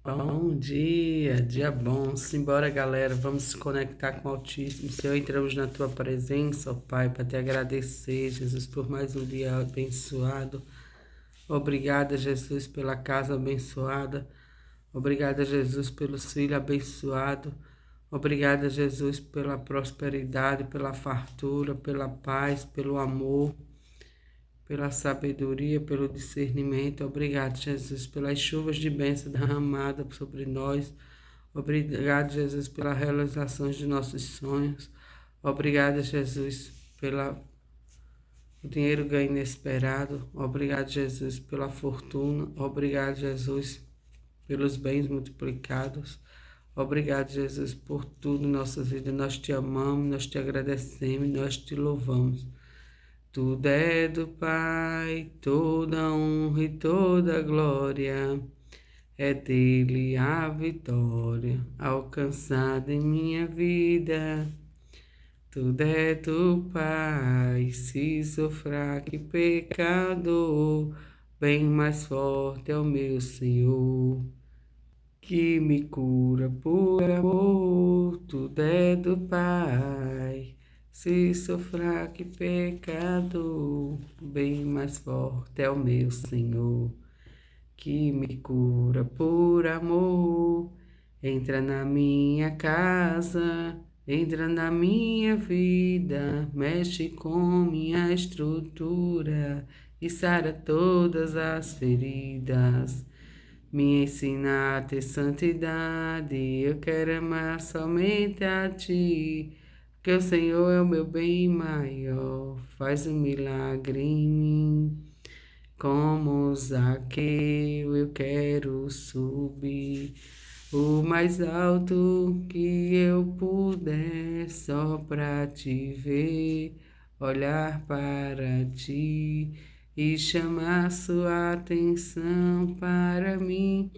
Bom dia, dia bom. Simbora, galera. Vamos se conectar com o Altíssimo. Senhor, entramos na tua presença, ó Pai, para te agradecer, Jesus, por mais um dia abençoado. Obrigada, Jesus, pela casa abençoada. Obrigada, Jesus, pelos filhos abençoados. Obrigada, Jesus, pela prosperidade, pela fartura, pela paz, pelo amor, pela sabedoria, pelo discernimento. Obrigado, Jesus, pelas chuvas de bênção derramadas sobre nós. Obrigado, Jesus, pela realização de nossos sonhos. Obrigado, Jesus, pelo dinheiro ganho inesperado. Obrigado, Jesus, pela fortuna. Obrigado, Jesus, pelos bens multiplicados. Obrigado, Jesus, por tudo em nossa vida. Nós te amamos, nós te agradecemos, nós te louvamos. Tudo é do Pai, toda honra e toda glória. É dele a vitória alcançada em minha vida. Tudo é do Pai, se sou fraco e pecador, bem mais forte é o meu Senhor, que me cura por amor. Tudo é do Pai, se sou fraco e pecador, bem mais forte é o meu Senhor, que me cura por amor. Entra na minha casa, entra na minha vida, mexe com minha estrutura e sara todas as feridas. Me ensina a ter santidade, eu quero amar somente a ti, que o Senhor é o meu bem maior, faz um milagre em mim. Como Zaqueu, eu quero subir o mais alto que eu puder, só pra te ver, olhar para ti e chamar sua atenção para mim.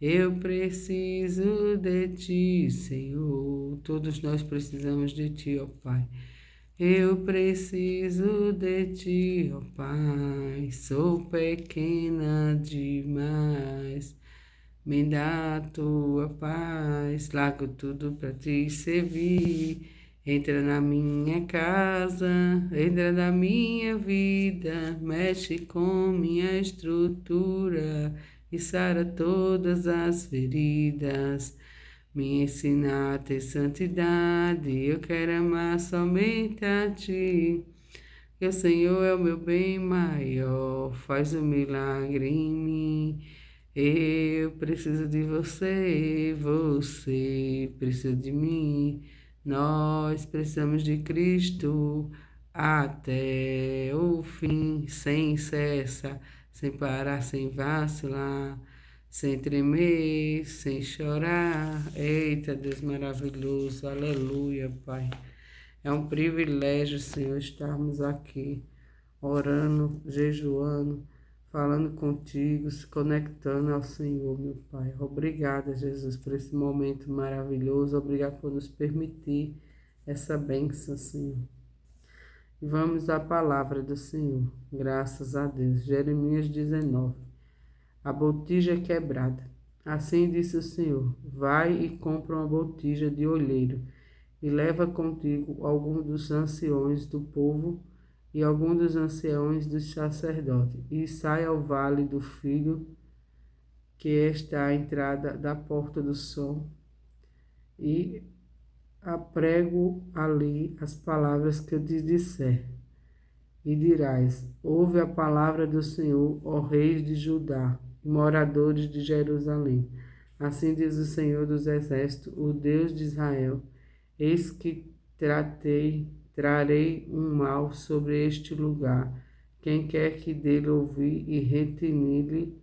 Eu preciso de ti, Senhor. Todos nós precisamos de ti, ó Pai. Eu preciso de ti, ó Pai, sou pequena demais. Me dá a tua paz, largo tudo para te servir. Entra na minha casa, entra na minha vida, mexe com minha estrutura e sara todas as feridas. Me ensina a ter santidade, eu quero amar somente a ti. Que o Senhor é o meu bem maior, faz um milagre em mim. Eu preciso de você, você precisa de mim. Nós precisamos de Cristo até o fim, sem cessar, sem parar, sem vacilar, sem tremer, sem chorar. Eita, Deus maravilhoso, aleluia, Pai. É um privilégio, Senhor, estarmos aqui, orando, jejuando, falando contigo, se conectando ao Senhor, meu Pai. Obrigada, Jesus, por esse momento maravilhoso. Obrigado por nos permitir essa bênção, Senhor. E vamos à palavra do Senhor. Graças a Deus. Jeremias 19. A botija é quebrada. Assim disse o Senhor: vai e compra uma botija de olheiro e leva contigo alguns dos anciões do povo e alguns dos anciões dos sacerdotes, e sai ao vale do filho, que está à entrada da porta do som, e aprego ali as palavras que eu te disser. E dirás: ouve a palavra do Senhor, ó reis de Judá e moradores de Jerusalém. Assim diz o Senhor dos Exércitos, o Deus de Israel: eis que trarei um mal sobre este lugar. Quem quer que dele ouvir e retenir-lhe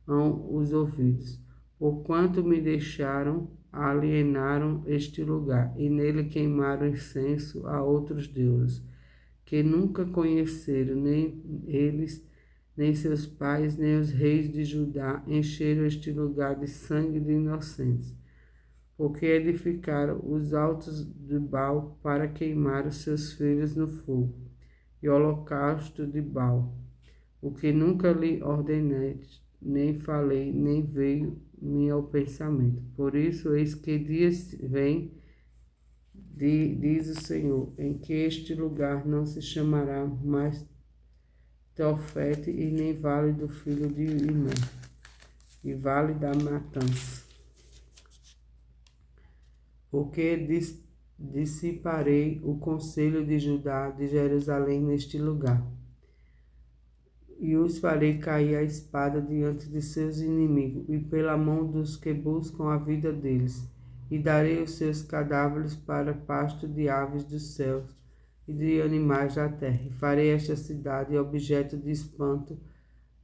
os ouvidos. Porquanto me deixaram, alienaram este lugar, e nele queimaram incenso a outros deuses, que nunca conheceram, nem eles, nem seus pais, nem os reis de Judá, encheram este lugar de sangue de inocentes, porque edificaram os altos de Baal para queimar os seus filhos no fogo, e holocausto de Baal, o que nunca lhe ordenei, nem falei, nem veio-me ao pensamento. Por isso, eis que dias vem, diz o Senhor, em que este lugar não se chamará mais Tofete e nem vale do filho de Imé, e vale da matança. Porque dissiparei o conselho de Judá, de Jerusalém, neste lugar, e os farei cair a espada diante de seus inimigos, e pela mão dos que buscam a vida deles, e darei os seus cadáveres para pasto de aves dos céus e de animais da terra, e farei esta cidade objeto de espanto,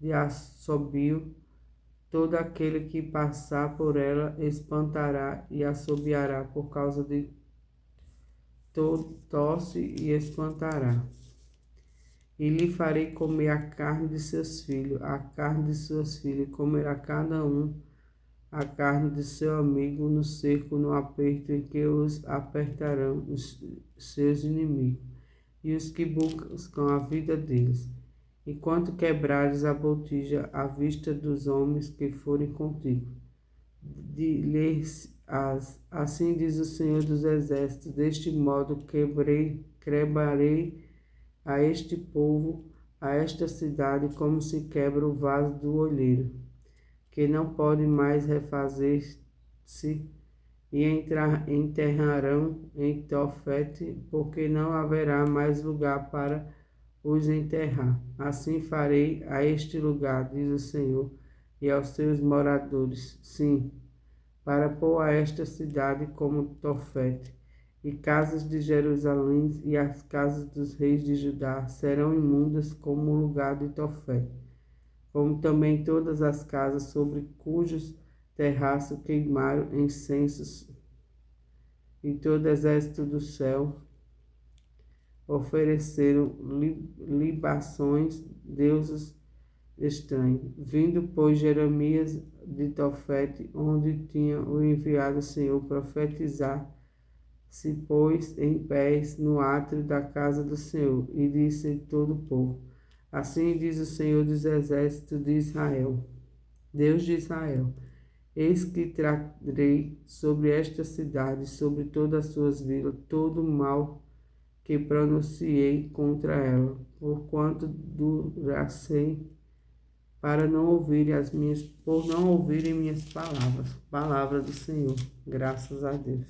de assobio. Todo aquele que passar por ela espantará e assobiará por causa de tosse e espantará. E lhe farei comer a carne de seus filhos, a carne de suas filhas, comerá cada um a carne de seu amigo no cerco, no aperto em que os apertarão os seus inimigos, e os que buscam a vida deles. Enquanto quebrares a botija à vista dos homens que forem contigo, assim diz o Senhor dos Exércitos, deste modo quebrarei a este povo, a esta cidade, como se quebra o vaso do olheiro, que não pode mais refazer-se, e enterrarão em Tofete, porque não haverá mais lugar para os enterrar. Assim farei a este lugar, diz o Senhor, e aos seus moradores, sim, para pôr a esta cidade como Tofete, e casas de Jerusalém e as casas dos reis de Judá serão imundas como o lugar de Tofete, como também todas as casas sobre cujos terraços queimaram incensos, e todo exército do céu ofereceram libações, deuses estranhos. Vindo, pois, Jeremias de Tofete, onde tinha o enviado o Senhor profetizar, se pôs em pés no átrio da casa do Senhor, e disse a todo o povo: Assim diz o Senhor dos Exércitos de Israel, Deus de Israel: Eis que trarei sobre esta cidade, sobre todas as suas vilas, todo o mal que pronunciei contra ela, porquanto duracei para não ouvirem por não ouvirem minhas palavras. Palavra do Senhor, graças a Deus.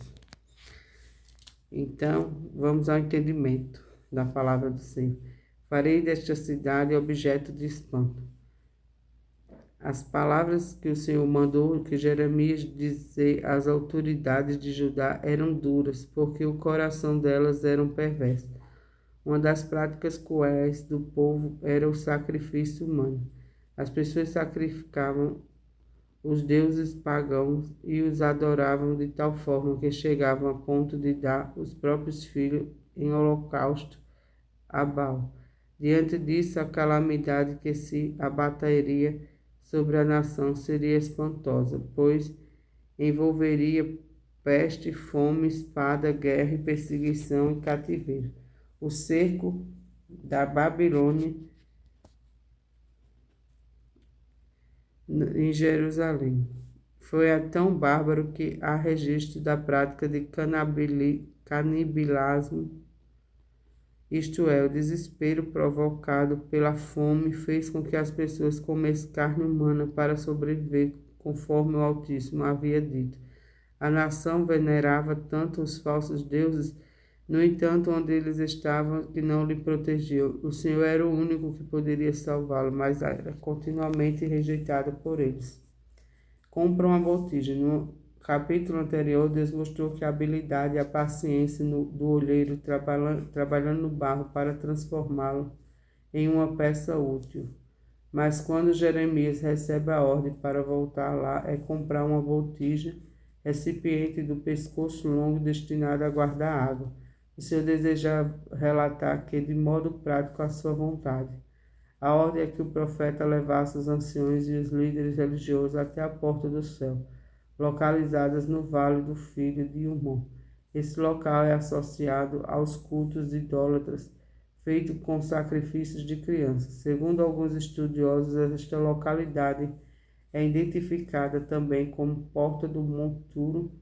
Então, vamos ao entendimento da palavra do Senhor. Farei desta cidade objeto de espanto. As palavras que o Senhor mandou que Jeremias dizer às autoridades de Judá eram duras, porque o coração delas era perverso. Uma das práticas cruéis do povo era o sacrifício humano. As pessoas sacrificavam os deuses pagãos e os adoravam de tal forma que chegavam a ponto de dar os próprios filhos em holocausto a Baal. Diante disso, a calamidade que se abateria sobre a nação seria espantosa, pois envolveria peste, fome, espada, guerra, perseguição e cativeiro. O cerco da Babilônia em Jerusalém foi tão bárbaro que há registro da prática de canibilismo, isto é, o desespero provocado pela fome fez com que as pessoas comessem carne humana para sobreviver, conforme o Altíssimo havia dito. A nação venerava tanto os falsos deuses, no entanto, onde eles estavam, que não lhe protegiam. O Senhor era o único que poderia salvá-lo, mas era continuamente rejeitado por eles. Compra uma botija. No capítulo anterior, Deus mostrou que a habilidade e a paciência do olheiro trabalhando no barro para transformá-lo em uma peça útil. Mas quando Jeremias recebe a ordem para voltar lá, é comprar uma botija, recipiente do pescoço longo destinado a guardar água. O Senhor deseja relatar que, de modo prático, a sua vontade. A ordem é que o profeta levasse os anciões e os líderes religiosos até a porta do céu, localizadas no Vale do Filho de Humon. Esse local é associado aos cultos idólatras, feito com sacrifícios de crianças. Segundo alguns estudiosos, esta localidade é identificada também como porta do monturo,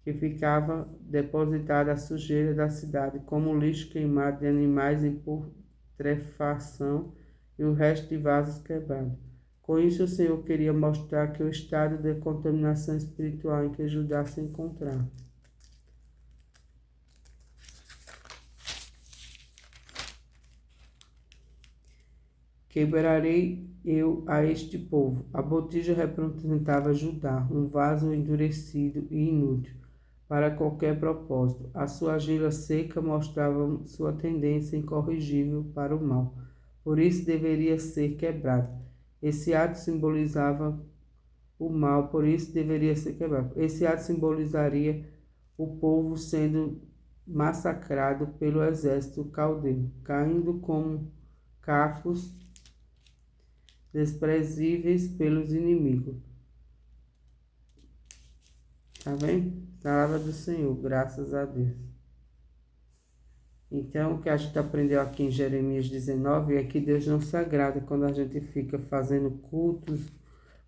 que ficava depositada a sujeira da cidade, como lixo queimado de animais em putrefação e o resto de vasos quebrados. Com isso, o Senhor queria mostrar que o estado de contaminação espiritual em que Judá se encontrava. Quebrarei eu a este povo. A botija representava Judá, um vaso endurecido e inútil para qualquer propósito. A sua argila seca mostrava sua tendência incorrigível para o mal. Por isso deveria ser quebrado. Esse ato simbolizava o mal, por isso deveria ser quebrado. Esse ato simbolizaria o povo sendo massacrado pelo exército caldeu, caindo como cacos desprezíveis pelos inimigos. Tá vendo? Palavra do Senhor, graças a Deus. Então, o que a gente aprendeu aqui em Jeremias 19 é que Deus não se agrada quando a gente fica fazendo cultos,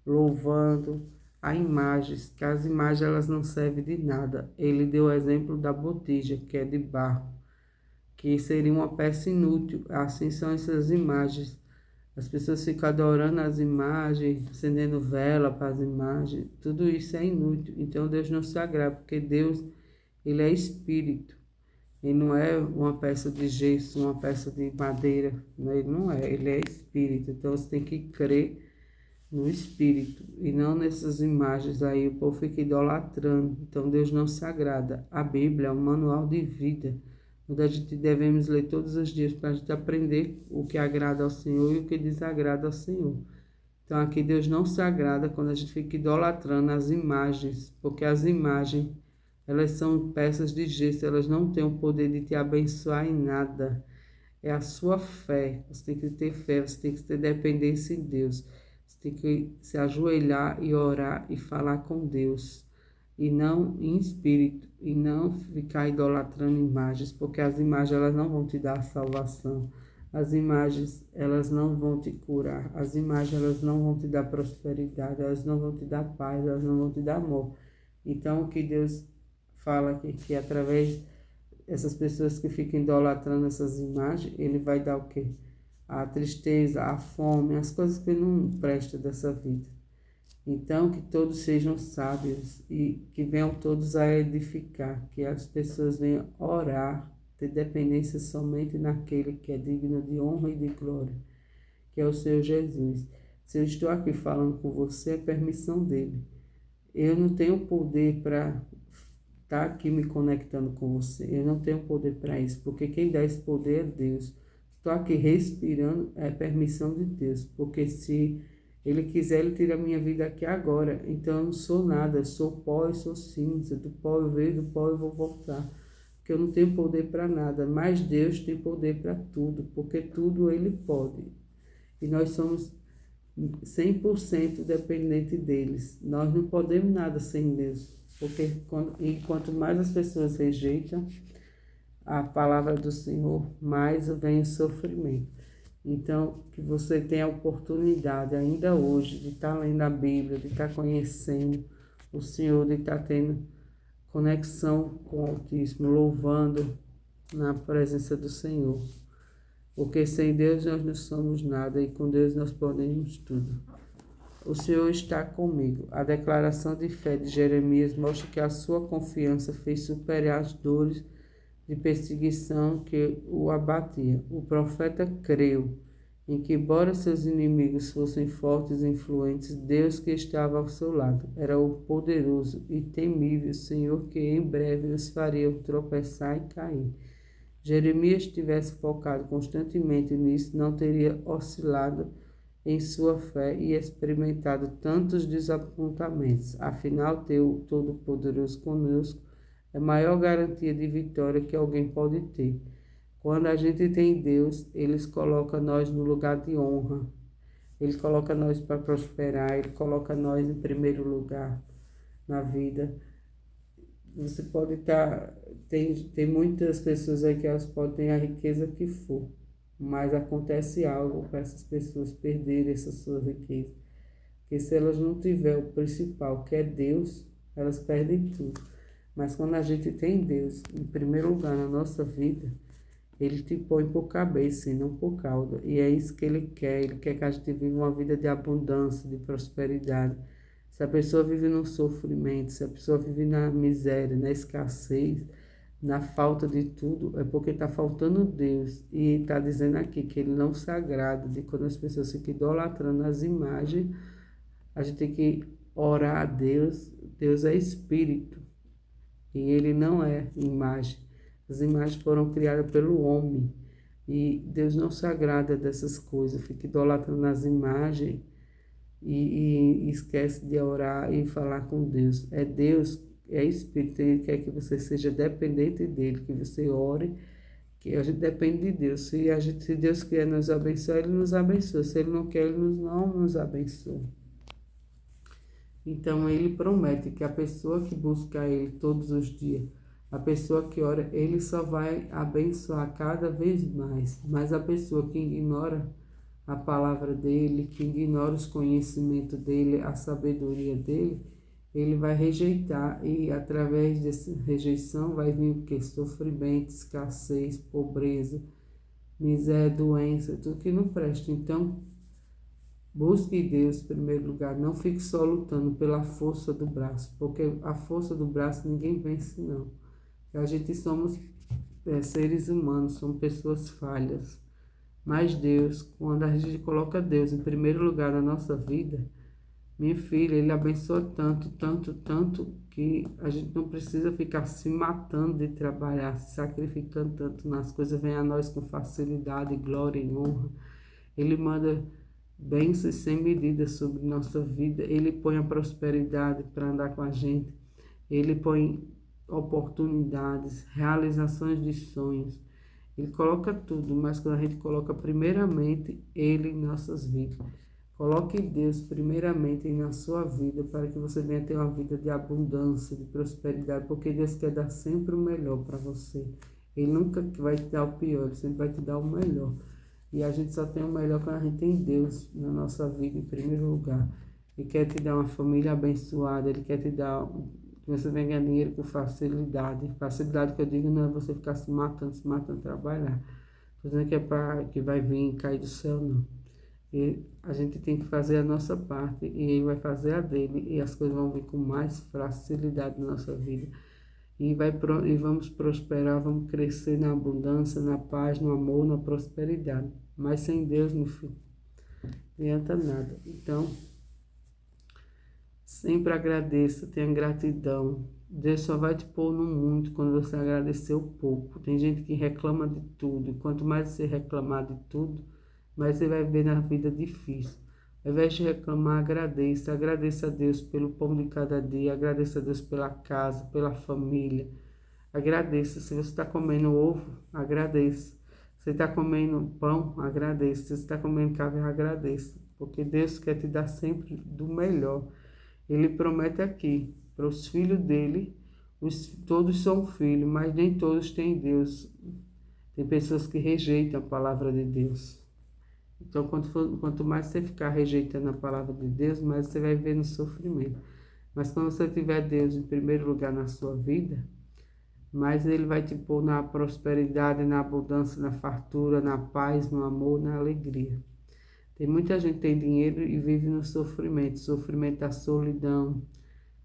louvando a imagens, que as imagens elas não servem de nada. Ele deu o exemplo da botija, que é de barro, que seria uma peça inútil. Assim são essas imagens. As pessoas ficam adorando as imagens, acendendo vela para as imagens. Tudo isso é inútil. Então Deus não se agrada, porque Deus, ele é espírito. Ele não é uma peça de gesso, uma peça de madeira. Ele não é, ele é espírito. Então você tem que crer no espírito e não nessas imagens aí. O povo fica idolatrando. Então Deus não se agrada. A Bíblia é um manual de vida, onde a gente devemos ler todos os dias para a gente aprender o que agrada ao Senhor e o que desagrada ao Senhor. Então aqui Deus não se agrada quando a gente fica idolatrando as imagens, porque as imagens, elas são peças de gesso, elas não têm o poder de te abençoar em nada. É a sua fé, você tem que ter fé, você tem que ter dependência em Deus. Você tem que se ajoelhar e orar e falar com Deus. E não em espírito, e não ficar idolatrando imagens, porque as imagens elas não vão te dar salvação. As imagens elas não vão te curar. As imagens elas não vão te dar prosperidade, elas não vão te dar paz, elas não vão te dar amor. Então o que Deus fala aqui, que através dessas pessoas que ficam idolatrando essas imagens, ele vai dar o quê? A tristeza, a fome, as coisas que não prestam dessa vida. Então, que todos sejam sábios e que venham todos a edificar, que as pessoas venham orar, ter dependência somente naquele que é digno de honra e de glória, que é o Senhor Jesus. Se eu estou aqui falando com você, é permissão dele. Eu não tenho poder para estar aqui me conectando com você. Eu não tenho poder para isso, porque quem dá esse poder é Deus. Estou aqui respirando, é permissão de Deus, porque se Ele quiser, Ele tira a minha vida aqui agora. Então eu não sou nada, eu sou pó e sou cinza. Do pó eu veio, do pó eu vou voltar. Porque eu não tenho poder para nada, mas Deus tem poder para tudo, porque tudo Ele pode. E nós somos 100% dependente deles. Nós não podemos nada sem Deus, porque quanto mais as pessoas rejeitam a palavra do Senhor, mais vem o sofrimento. Então, que você tenha a oportunidade ainda hoje de estar lendo a Bíblia, de estar conhecendo o Senhor, de estar tendo conexão com o Altíssimo, louvando na presença do Senhor. Porque sem Deus nós não somos nada e com Deus nós podemos tudo. O Senhor está comigo. A declaração de fé de Jeremias mostra que a sua confiança fez superar as dores de perseguição que o abatia. O profeta creu em que, embora seus inimigos fossem fortes e influentes, Deus que estava ao seu lado era o poderoso e temível Senhor que em breve os faria tropeçar e cair. Jeremias tivesse focado constantemente nisso, não teria oscilado em sua fé e experimentado tantos desapontamentos. Afinal, ter o Todo-Poderoso conosco é a maior garantia de vitória que alguém pode ter. Quando a gente tem Deus, Ele coloca nós no lugar de honra. Ele coloca nós para prosperar, Ele coloca nós em primeiro lugar na vida. Você pode estar... Tem muitas pessoas aí que elas podem ter a riqueza que for, mas acontece algo para essas pessoas perderem essa sua riqueza. Porque se elas não tiverem o principal, que é Deus, elas perdem tudo. Mas quando a gente tem Deus em primeiro lugar na nossa vida, Ele te põe por cabeça e não por cauda. E é isso que Ele quer. Ele quer que a gente viva uma vida de abundância, de prosperidade. Se a pessoa vive no sofrimento, se a pessoa vive na miséria, na escassez, na falta de tudo, é porque está faltando Deus. E está dizendo aqui que Ele não se agrada de quando as pessoas ficam idolatrando as imagens. A gente tem que orar a Deus. Deus é espírito e Ele não é imagem. As imagens foram criadas pelo homem. E Deus não se agrada dessas coisas. Fica idolatrando as imagens e esquece de orar e falar com Deus. É Deus, é Espírito, Ele quer que você seja dependente dEle, que você ore, que a gente depende de Deus. Se Deus quer nos abençoar, Ele nos abençoa. Se Ele não quer, Ele não nos abençoa. Então, Ele promete que a pessoa que busca Ele todos os dias, a pessoa que ora, Ele só vai abençoar cada vez mais. Mas a pessoa que ignora a palavra dEle, que ignora os conhecimentos dEle, a sabedoria dEle, Ele vai rejeitar e através dessa rejeição vai vir o quê? Sofrimento, escassez, pobreza, miséria, doença, tudo que não presta. Então, busque Deus em primeiro lugar, não fique só lutando pela força do braço, porque a força do braço ninguém vence não. A gente somos seres humanos, somos pessoas falhas, mas Deus, quando a gente coloca Deus em primeiro lugar na nossa vida, minha filha, Ele abençoa tanto, tanto, tanto, que a gente não precisa ficar se matando de trabalhar, se sacrificando tanto nas coisas, vem a nós com facilidade, glória e honra. Ele manda bênçãos sem medida sobre nossa vida. Ele põe a prosperidade para andar com a gente. Ele põe oportunidades, realizações de sonhos. Ele coloca tudo, mas quando a gente coloca primeiramente Ele em nossas vidas. Coloque Deus primeiramente na sua vida para que você venha ter uma vida de abundância, de prosperidade, porque Deus quer dar sempre o melhor para você. Ele nunca vai te dar o pior, Ele sempre vai te dar o melhor. E a gente só tem o melhor quando a gente tem Deus na nossa vida em primeiro lugar. Ele quer te dar uma família abençoada, Ele quer te dar que você venha ganhar dinheiro com facilidade. Facilidade que eu digo não é você ficar se matando, trabalhar. Estou dizendo que é para que vai vir cair do céu, não. E a gente tem que fazer a nossa parte e Ele vai fazer a dele e as coisas vão vir com mais facilidade na nossa vida. E vamos prosperar, vamos crescer na abundância, na paz, no amor, na prosperidade. Mas sem Deus, meu filho, não adianta nada. Então, sempre agradeça, tenha gratidão. Deus só vai te pôr no muito quando você agradecer o pouco. Tem gente que reclama de tudo. E quanto mais você reclamar de tudo, mais você vai ver na vida difícil. Ao invés de reclamar, agradeça. Agradeça a Deus pelo pão de cada dia. Agradeça a Deus pela casa, pela família. Agradeça. Se você está comendo ovo, agradeça. Se você está comendo pão, agradeça. Se você está comendo carne, agradeça. Porque Deus quer te dar sempre do melhor. Ele promete aqui, para os filhos dele, todos são filhos, mas nem todos têm Deus. Tem pessoas que rejeitam a palavra de Deus. Então, quanto mais você ficar rejeitando a palavra de Deus, mais você vai ver no sofrimento. Mas quando você tiver Deus em primeiro lugar na sua vida, mais Ele vai te pôr na prosperidade, na abundância, na fartura, na paz, no amor, na alegria. Tem muita gente que tem dinheiro e vive no sofrimento. Sofrimento da solidão,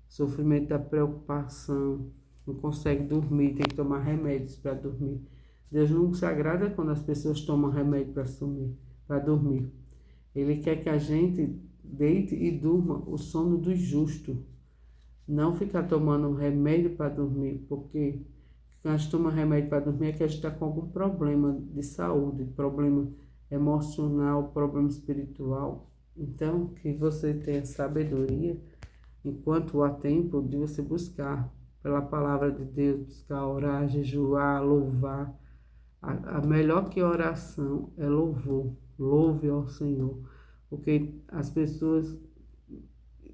sofrimento da preocupação. Não consegue dormir, tem que tomar remédios para dormir. Deus não se agrada quando as pessoas tomam remédio para dormir. Ele quer que a gente deite e durma o sono do justo. Não ficar tomando remédio para dormir, porque quando a gente toma remédio para dormir é que a gente está com algum problema de saúde, problema emocional, problema espiritual. Então, que você tenha sabedoria, enquanto há tempo, de você buscar pela palavra de Deus, buscar orar, jejuar, louvar. A melhor que oração é louvor. Louve ao Senhor. Porque as pessoas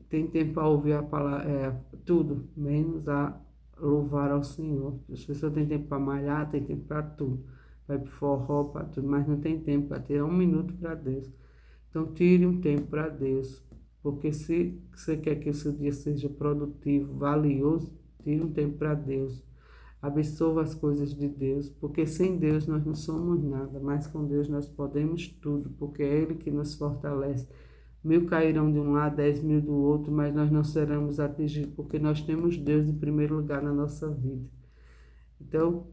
têm tempo para ouvir a palavra, tudo, menos a louvar ao Senhor. As pessoas têm tempo para malhar, têm tempo para tudo. Vai para forró, para tudo, mas não tem tempo para ter um minuto para Deus. Então, tire um tempo para Deus. Porque se você quer que o seu dia seja produtivo, valioso, tire um tempo para Deus. Absorva as coisas de Deus, porque sem Deus nós não somos nada, mas com Deus nós podemos tudo, porque é Ele que nos fortalece. 1000 cairão de um lado, 10.000 do outro, mas nós não seremos atingidos, porque nós temos Deus em primeiro lugar na nossa vida. Então,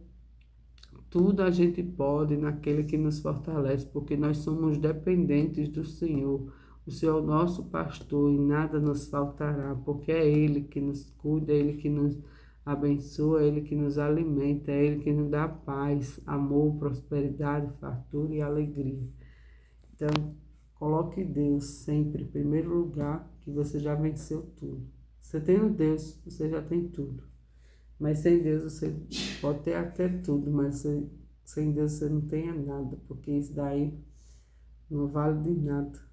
tudo a gente pode naquele que nos fortalece, porque nós somos dependentes do Senhor. O Senhor é o nosso pastor e nada nos faltará, porque é Ele que nos cuida, é Ele que nos abençoa, é Ele que nos alimenta, é Ele que nos dá paz, amor, prosperidade, fartura e alegria. Então, coloque Deus sempre em primeiro lugar, que você já venceu tudo. Você tendo Deus, você já tem tudo. Mas sem Deus você pode ter até tudo, mas sem Deus você não tem nada, porque isso daí não vale de nada.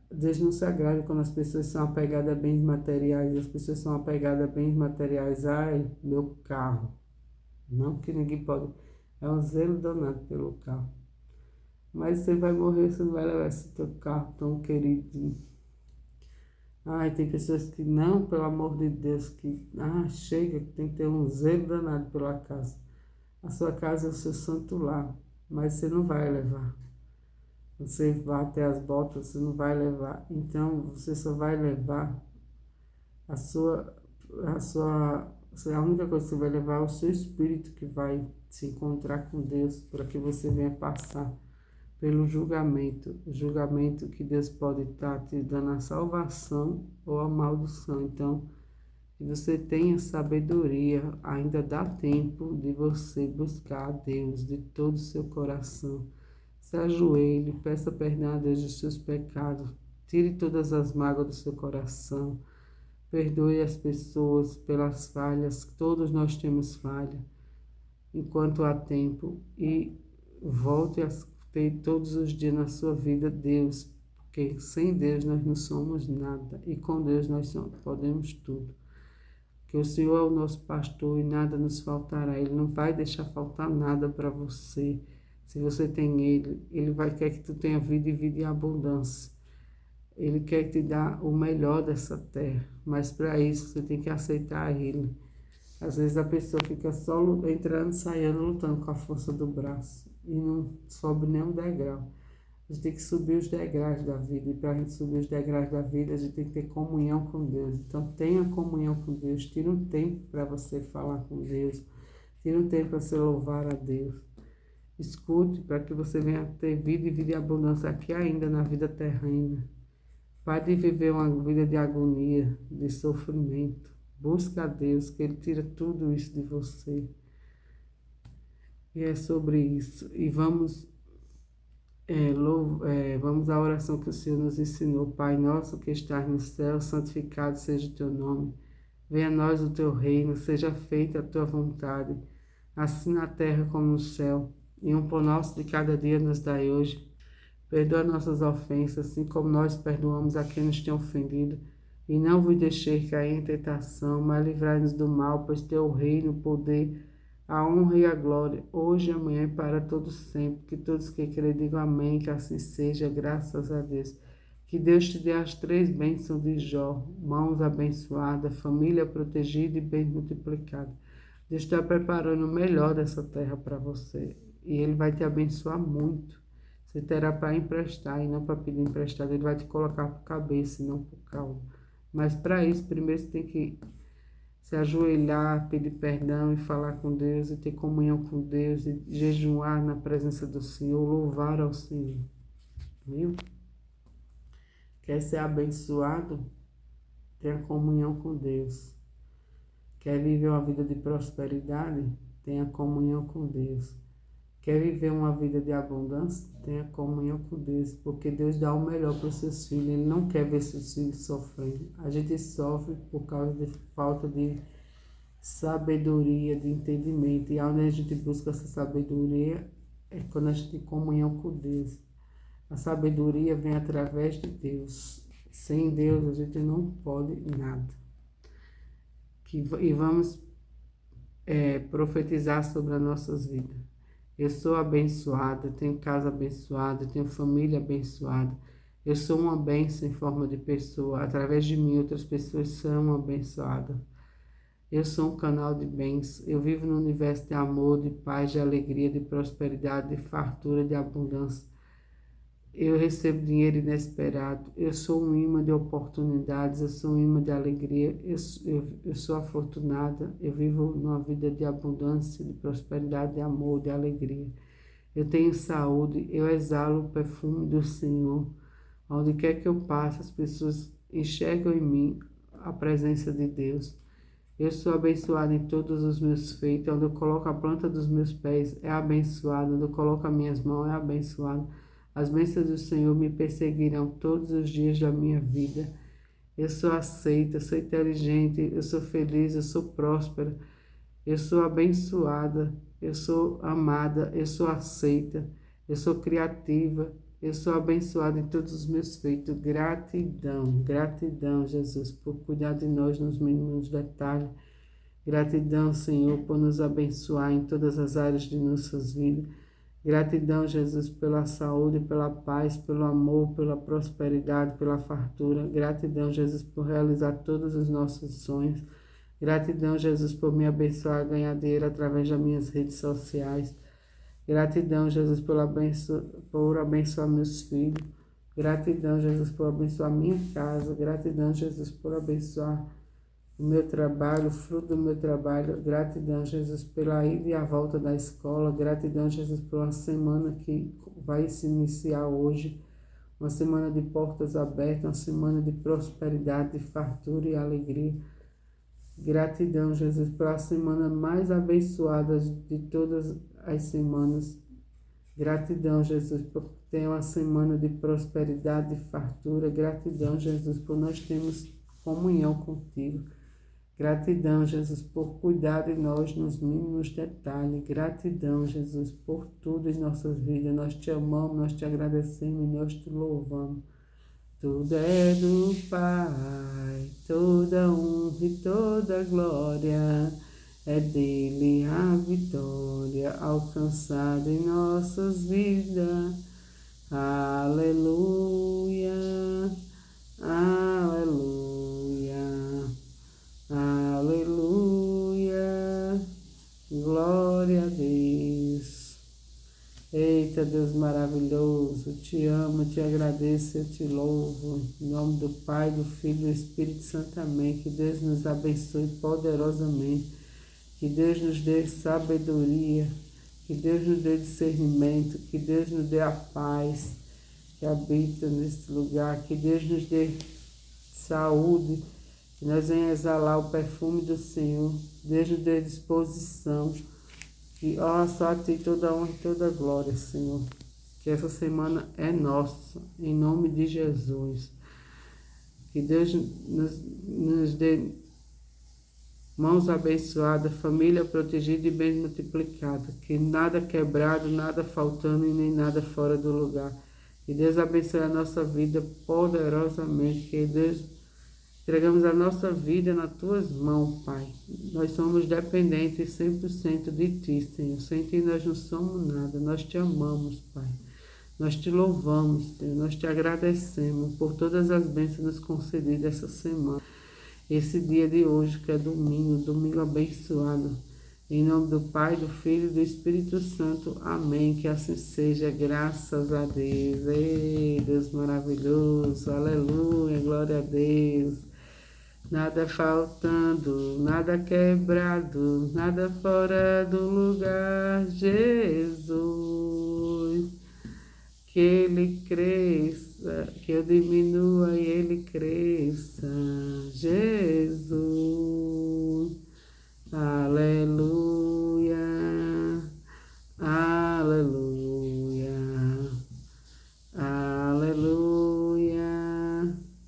Deus não se agrada quando as pessoas são apegadas a bens materiais. As pessoas são apegadas a bens materiais. Ai, meu carro. Não que ninguém pode. É um zelo danado pelo carro. Mas você vai morrer, você não vai levar esse teu carro tão querido. Ai, tem pessoas que não, pelo amor de Deus, que chega, que tem que ter um zelo danado pela casa. A sua casa é o seu santo lar, mas você não vai levar. Você vai até as botas, você não vai levar. Então, você só vai levar a única coisa que você vai levar é o seu espírito que vai se encontrar com Deus, para que você venha passar pelo julgamento, o julgamento que Deus pode estar te dando a salvação ou a maldição. Então, que você tenha sabedoria, ainda dá tempo de você buscar a Deus de todo o seu coração. Se ajoelhe, peça perdão a Deus dos seus pecados, tire todas as mágoas do seu coração, perdoe as pessoas pelas falhas, todos nós temos falha, enquanto há tempo, e volte a ter todos os dias na sua vida Deus, porque sem Deus nós não somos nada, e com Deus nós podemos tudo. Que o Senhor é o nosso pastor e nada nos faltará. Ele não vai deixar faltar nada para você. Se você tem Ele quer que tu tenha vida e vida em abundância. Ele quer te dar o melhor dessa terra, mas para isso você tem que aceitar Ele. Às vezes a pessoa fica só entrando, saindo, lutando com a força do braço e não sobe nem um degrau. A gente tem que subir os degraus da vida, e para a gente subir os degraus da vida, a gente tem que ter comunhão com Deus. Então, tenha comunhão com Deus, tira um tempo para você falar com Deus, tira um tempo para você louvar a Deus. Escute para que você venha ter vida e vida em abundância aqui ainda na vida terrena. Pare de viver uma vida de agonia, de sofrimento. Busque a Deus, que Ele tira tudo isso de você. E é sobre isso. E vamos à oração que o Senhor nos ensinou. Pai nosso que estás no céu, santificado seja o teu nome. Venha a nós o teu reino, seja feita a tua vontade, assim na terra como no céu. E um pão nosso de cada dia nos dai hoje. Perdoa nossas ofensas, assim como nós perdoamos a quem nos tem ofendido. E não vos deixeis cair em tentação, mas livrai-nos do mal, pois teu o reino, o poder, a honra e a glória, hoje, amanhã e para todos sempre. Que todos que crerem digam amém, que assim seja, graças a Deus. Que Deus te dê as 3 bênçãos de Jó, mãos abençoadas, família protegida e bem multiplicada. Deus está preparando o melhor dessa terra para você e Ele vai te abençoar muito. Você terá para emprestar e não para pedir emprestado. Ele vai te colocar por cabeça e não por cauda. Mas para isso, primeiro você tem que se ajoelhar, pedir perdão e falar com Deus, e ter comunhão com Deus, e jejuar na presença do Senhor, louvar ao Senhor. Viu? Quer ser abençoado? Tenha comunhão com Deus. Quer viver uma vida de prosperidade? Tenha comunhão com Deus. Quer viver uma vida de abundância? Tenha comunhão com Deus, porque Deus dá o melhor para os seus filhos. Ele não quer ver seus filhos sofrendo. A gente sofre por causa de falta de sabedoria, de entendimento. E onde a gente busca essa sabedoria é quando a gente tem comunhão com Deus. A sabedoria vem através de Deus. Sem Deus a gente não pode nada. E vamos profetizar sobre as nossas vidas. Eu sou abençoada, tenho casa abençoada, tenho família abençoada. Eu sou uma bênção em forma de pessoa. Através de mim, outras pessoas são abençoadas. Eu sou um canal de bens. Eu vivo no universo de amor, de paz, de alegria, de prosperidade, de fartura, de abundância. Eu recebo dinheiro inesperado. Eu sou um imã de oportunidades. Eu sou um imã de alegria. Eu sou afortunada. Eu vivo numa vida de abundância, de prosperidade, de amor, de alegria. Eu tenho saúde. Eu exalo o perfume do Senhor. Onde quer que eu passe, as pessoas enxergam em mim a presença de Deus. Eu sou abençoado em todos os meus feitos. Onde eu coloco a planta dos meus pés é abençoado. Onde eu coloco as minhas mãos é abençoado. As bênçãos do Senhor me perseguirão todos os dias da minha vida. Eu sou aceita, eu sou inteligente, eu sou feliz, eu sou próspera. Eu sou abençoada, eu sou amada, eu sou aceita, eu sou criativa, eu sou abençoada em todos os meus feitos. Gratidão, gratidão, Jesus, por cuidar de nós nos mínimos detalhes. Gratidão, Senhor, por nos abençoar em todas as áreas de nossas vidas. Gratidão, Jesus, pela saúde, pela paz, pelo amor, pela prosperidade, pela fartura. Gratidão, Jesus, por realizar todos os nossos sonhos. Gratidão, Jesus, por me abençoar a ganhar dinheiro através das minhas redes sociais. Gratidão, Jesus, por abençoar meus filhos. Gratidão, Jesus, por abençoar minha casa. Gratidão, Jesus, por abençoar o meu trabalho, o fruto do meu trabalho. Gratidão, Jesus, pela ida e a volta da escola. Gratidão, Jesus, por uma semana que vai se iniciar hoje. Uma semana de portas abertas, uma semana de prosperidade, de fartura e alegria. Gratidão, Jesus, pela semana mais abençoada de todas as semanas. Gratidão, Jesus, por ter uma semana de prosperidade e fartura. Gratidão, Jesus, por nós termos comunhão contigo. Gratidão, Jesus, por cuidar de nós nos mínimos detalhes. Gratidão, Jesus, por tudo em nossas vidas. Nós te amamos, nós te agradecemos e nós te louvamos. Tudo é do Pai, toda honra e toda glória, é dele a vitória alcançada em nossas vidas. Aleluia, aleluia, aleluia, glória a Deus. Eita, Deus maravilhoso, te amo, te agradeço, eu te louvo. Em nome do Pai, do Filho e do Espírito Santo, amém. Que Deus nos abençoe poderosamente. Que Deus nos dê sabedoria. Que Deus nos dê discernimento. Que Deus nos dê a paz que habita nesse lugar. Que Deus nos dê saúde. Que nós venhamos exalar o perfume do Senhor. Deus nos dê disposição. Que, só a Ti toda honra e toda glória, Senhor. Que essa semana é nossa, em nome de Jesus. Que Deus nos dê mãos abençoadas, família protegida e bem multiplicada. Que nada quebrado, nada faltando e nem nada fora do lugar. Que Deus abençoe a nossa vida poderosamente. Que Deus... Entregamos a nossa vida nas Tuas mãos, Pai. Nós somos dependentes 100% de Ti, Senhor. Sem Ti nós não somos nada. Nós Te amamos, Pai. Nós Te louvamos, Senhor. Nós Te agradecemos por todas as bênçãos nos concedidas essa semana. Esse dia de hoje, que é domingo abençoado. Em nome do Pai, do Filho e do Espírito Santo. Amém. Que assim seja. Graças a Deus. Ei, Deus maravilhoso. Aleluia. Glória a Deus. Nada faltando, nada quebrado, nada fora do lugar, Jesus. Que Ele cresça, que eu diminua e Ele cresça, Jesus. Aleluia, aleluia, aleluia.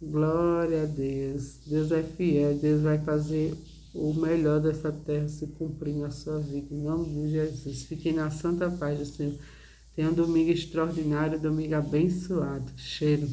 Glória a Deus. Deus é fiel. Deus vai fazer o melhor dessa terra se cumprir na sua vida. Em nome de Jesus. Fiquem na santa paz do Senhor. Tenha um domingo extraordinário, domingo abençoado. Cheiro.